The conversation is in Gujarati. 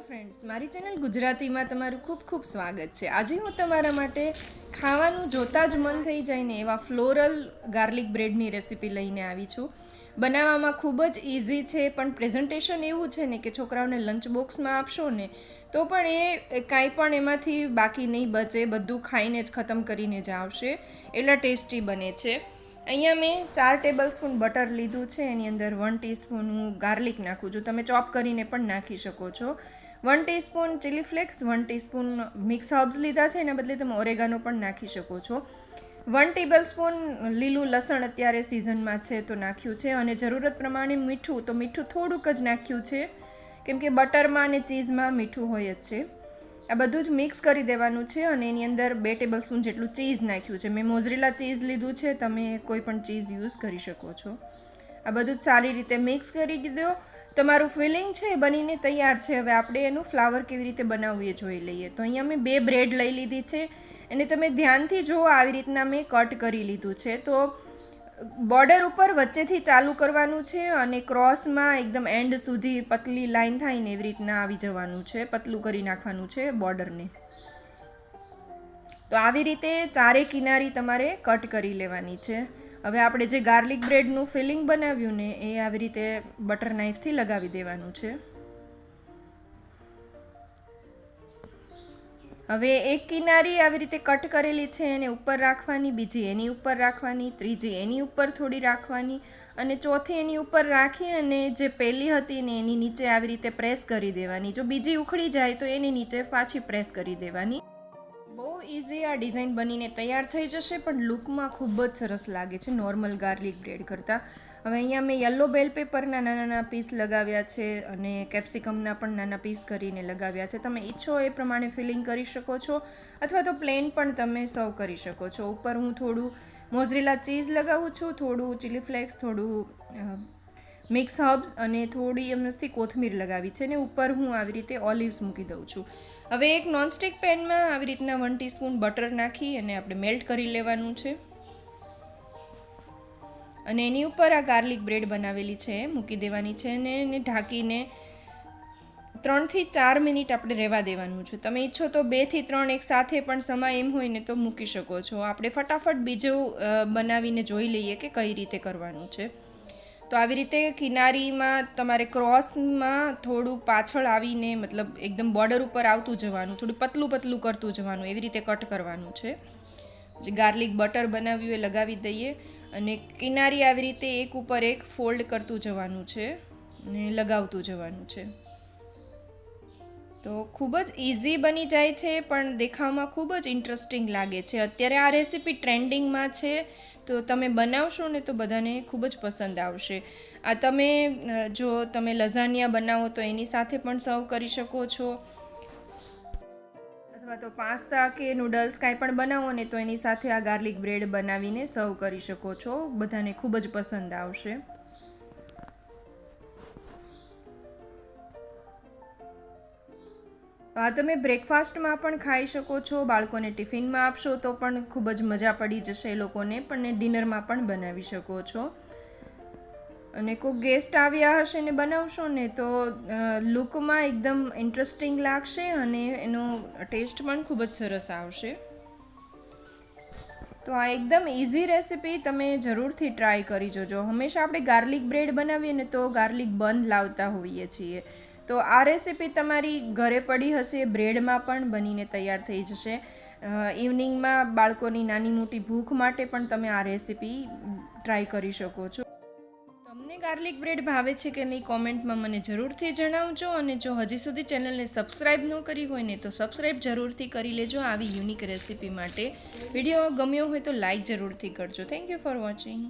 ફ્રેન્ડ્સ, મારી ચેનલ ગુજરાતીમાં તમારું ખૂબ ખૂબ સ્વાગત છે। આજે હું તમારા માટે ખાવાનું જોતાં જ મન થઈ જાય ને એવા ફ્લોરલ ગાર્લિક બ્રેડની રેસીપી લઈને આવી છું। બનાવવામાં ખૂબ જ ઇઝી છે, પણ પ્રેઝન્ટેશન એવું છે ને કે છોકરાઓને લંચ બોક્સમાં આપશો ને તો પણ એ કાંઈ પણ એમાંથી બાકી નહીં બચે, બધું ખાઈને જ ખતમ કરીને જ આવશે, એટલા ટેસ્ટી બને છે। અહીંયા મેં 4 ટેબલસ્પૂન બટર લીધું છે, એની અંદર 1 ટીસ્પૂન હું ગાર્લિક નાખું છું, તમે ચોપ કરીને પણ નાખી શકો છો। 1 teaspoon chilli flakes, 1 teaspoon mix herbs લીધા છે, એના બદલે તમે ઓરેગાનો પણ નાખી શકો છો। 1 ટેબલસ્પૂન લીલું લસણ અત્યારે સિઝનમાં છે તો નાખ્યું છે, અને જરૂરત પ્રમાણે મીઠું, તો મીઠું થોડુંક જ નાખ્યું છે કેમ કે બટરમાં અને ચીઝમાં મીઠું હોય જ છે। આ બધું જ મિક્સ કરી દેવાનું છે, અને એની અંદર 2 ટેબલસ્પૂન જેટલું ચીઝ નાખ્યું છે। મેં મોઝરેલા ચીઝ લીધું છે, તમે કોઈ પણ ચીઝ યુઝ કરી શકો છો। આ બધું જ સારી રીતે મિક્સ કરી દો। તમારું ફિલિંગ છે એ બનીને તૈયાર છે। હવે આપણે એનું ફ્લાવર કેવી રીતે બનાવવું એ જોઈ લઈએ। તો અહીંયા મેં 2 બ્રેડ લઈ લીધી છે, અને તમે ધ્યાનથી જુઓ, આવી રીતના મેં કટ કરી લીધું છે। તો બોર્ડર ઉપર વચ્ચેથી ચાલુ કરવાનું છે, અને ક્રોસમાં એકદમ એન્ડ સુધી પતલી લાઈન થાય ને એવી રીતના આવી જવાનું છે, પતલું કરી નાખવાનું છે બોર્ડરને। તો આવી રીતે ચારે કિનારી તમારે કટ કરી લેવાની છે। હવે આપણે જે ગાર્લિક બ્રેડનું ફિલિંગ બનાવ્યું ને એ આવી રીતે બટર નાઇફથી લગાવી દેવાનું છે। હવે એક કિનારી આવી રીતે કટ કરેલી છે એને ઉપર રાખવાની, બીજી એની ઉપર રાખવાની, ત્રીજી એની ઉપર થોડી રાખવાની, અને ચોથી એની ઉપર રાખી અને જે પહેલી હતી ને એની નીચે આવી રીતે પ્રેસ કરી દેવાની। જો બીજી ઉખડી જાય તો એની નીચે પાછી પ્રેસ કરી દેવાની। બહુ ઇઝી આ ડિઝાઇન બનીને તૈયાર થઈ જશે, પણ લુકમાં ખૂબ જ સરસ લાગે છે નોર્મલ ગાર્લિક બ્રેડ કરતાં। હવે અહીંયા મેં યલો બેલ પેપરના નાના નાના પીસ લગાવ્યા છે, અને કેપ્સિકમના પણ નાના પીસ કરીને લગાવ્યા છે। તમે ઈચ્છો એ પ્રમાણે ફિલિંગ કરી શકો છો, અથવા તો પ્લેન પણ તમે સર્વ કરી શકો છો। ઉપર હું થોડું મોઝરેલા ચીઝ લગાવું છું, થોડું ચીલી ફ્લેક્સ, થોડું મિક્સ હર્બ્સ અને થોડી એમથી કોથમીર લગાવી છે, અને ઉપર હું આવી રીતે ઓલિવ્સ મૂકી દઉં છું। હવે એક નોનસ્ટિક પેનમાં આવી રીતના 1 ટીસ્પૂન બટર નાખી અને આપણે મેલ્ટ કરી લેવાનું છે, અને એની ઉપર આ ગાર્લિક બ્રેડ બનાવેલી છે મૂકી દેવાની છે, અને એને ઢાંકીને 3 થી 4 મિનિટ આપણે રહેવા દેવાનું છે। તમે ઈચ્છો તો 2 થી 3 એક સાથે પણ સમય એમ હોય ને તો મૂકી શકો છો। આપણે ફટાફટ બીજું બનાવીને જોઈ લઈએ કે કઈ રીતે કરવાનું છે। તો આવી રીતે કિનારીમાં તમારે ક્રોસમાં થોડું પાછળ આવીને, મતલબ એકદમ બોર્ડર ઉપર આવતું જવાનું, થોડું પતલું પતલું કરતું જવાનું, એવી રીતે કટ કરવાનું છે। જે ગાર્લિક બટર બનાવ્યું એ લગાવી દઈએ, અને કિનારી આવી રીતે એક ઉપર એક ફોલ્ડ કરતું જવાનું છે અને લગાવતું જવાનું છે। તો ખૂબ જ ઇઝી બની જાય છે, પણ દેખાવમાં ખૂબ જ ઇન્ટરેસ્ટિંગ લાગે છે। અત્યારે આ રેસીપી ટ્રેન્ડિંગમાં છે, તો તમે બનાવશો ને તો બધાને ખૂબ જ પસંદ આવશે। આ તમે જો તમે લઝાનિયા બનાવો તો એની સાથે પણ સર્વ કરી શકો છો, અથવા તો પાસ્તા કે નૂડલ્સ કાંઈ પણ બનાવો ને તો એની સાથે આ ગાર્લિક બ્રેડ બનાવીને સર્વ કરી શકો છો, બધાને ખૂબ જ પસંદ આવશે। આ તમે બ્રેકફાસ્ટમાં પણ ખાઈ શકો છો, બાળકોને ટિફિનમાં આપશો તો પણ ખૂબ જ મજા પડી જશે એ લોકોને, પણ ડિનરમાં પણ બનાવી શકો છો। અને કોઈ ગેસ્ટ આવ્યા હશે ને બનાવશો ને તો લુકમાં એકદમ ઇન્ટરેસ્ટિંગ લાગશે, અને એનો ટેસ્ટ પણ ખૂબ જ સરસ આવશે। તો આ એકદમ ઇઝી રેસીપી તમે જરૂરથી ટ્રાય કરી જોજો। હંમેશા આપણે ગાર્લિક બ્રેડ બનાવીએ ને તો ગાર્લિક બન લાવતા હોઈએ છીએ, તો આ રેસીપી તમારી ઘરે પડી હશે, બ્રેડમાં પણ બનીને તૈયાર થઈ જશે। ઇવનિંગમાં બાળકોની નાની મોટી ભૂખ માટે પણ તમે આ રેસીપી ટ્રાય કરી શકો છો। તમને ગાર્લિક બ્રેડ ભાવે છે કે નહીં કોમેન્ટમાં મને જરૂરથી જણાવજો, અને જો હજી સુધી ચેનલને સબસ્ક્રાઈબ ન કરી હોય ને તો સબસ્ક્રાઈબ જરૂરથી કરી લેજો આવી યુનિક રેસીપી માટે। વિડીયો ગમ્યો હોય તો લાઈક જરૂરથી કરજો। Thank you for watching.